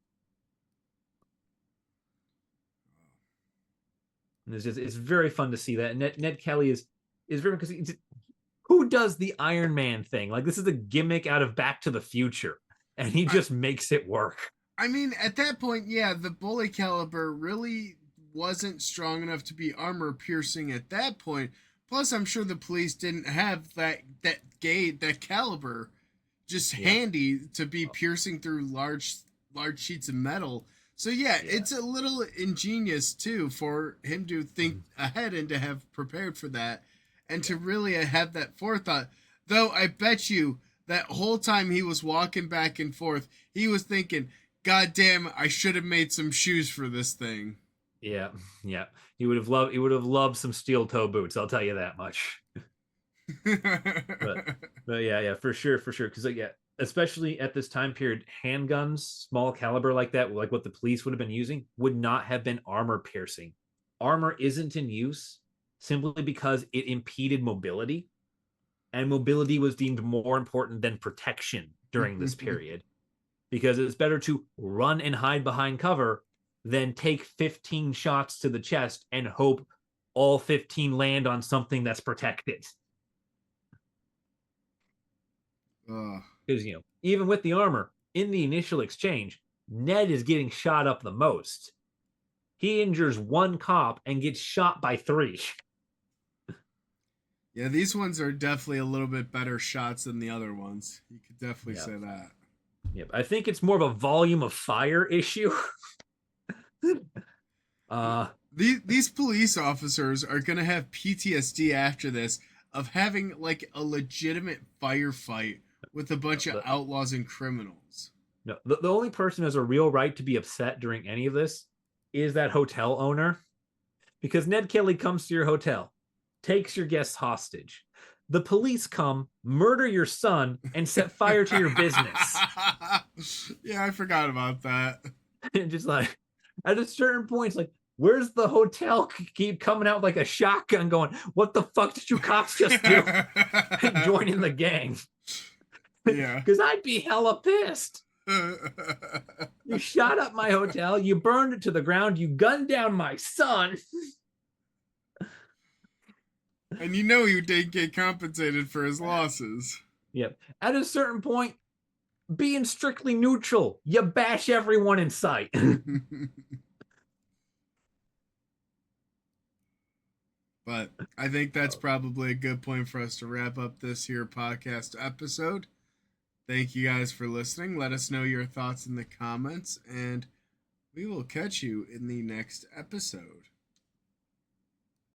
And it's very fun to see that. Ned Kelly is very, because who does the Iron Man thing? Like, this is a gimmick out of Back to the Future, and he I, just makes it work. I mean, at that point, yeah, the bullet caliber really wasn't strong enough to be armor piercing at that point. Plus, I'm sure the police didn't have that caliber just Yeah. handy to be piercing through large sheets of metal. So yeah, Yeah. it's a little ingenious too for him to think ahead and to have prepared for that, and to really have that forethought. Though I bet you that whole time he was walking back and forth, he was thinking, "God damn, I should have made some shoes for this thing." Yeah. Yeah. He would have loved some steel toe boots, I'll tell you that much. but but yeah, for sure, because yeah, especially at this time period, handguns, small caliber like that, like what the police would have been using, would not have been armor piercing. Armor isn't in use simply because it impeded mobility, and mobility was deemed more important than protection during this period, because it's better to run and hide behind cover than take 15 shots to the chest and hope all 15 land on something that's protected. Because even with the armor in the initial exchange, Ned is getting shot up the most. He injures one cop and gets shot by 3. Yeah, these ones are definitely a little bit better shots than the other ones. You could definitely Yep. say that. Yep. I think it's more of a volume of fire issue. These police officers are gonna have PTSD after this of having like a legitimate firefight with a bunch of the, outlaws and criminals. no, the only person who has a real right to be upset during any of this is that hotel owner, because Ned Kelly comes to your hotel, takes your guests hostage. The police come, murder your son, and set fire to your business. Yeah, I forgot about that. And just like, at a certain point, it's like, where's the hotel? Keep coming out like a shotgun, going, "What the fuck did you cops just do?" Joining the gang. Yeah. Because I'd be hella pissed. You shot up my hotel, you burned it to the ground, you gunned down my son. And you know he didn't get compensated for his losses. Yep. At a certain point, being strictly neutral, you bash everyone in sight. But I think that's probably a good point for us to wrap up this here podcast episode. Thank you guys for listening. Let us know your thoughts in the comments, and we will catch you in the next episode.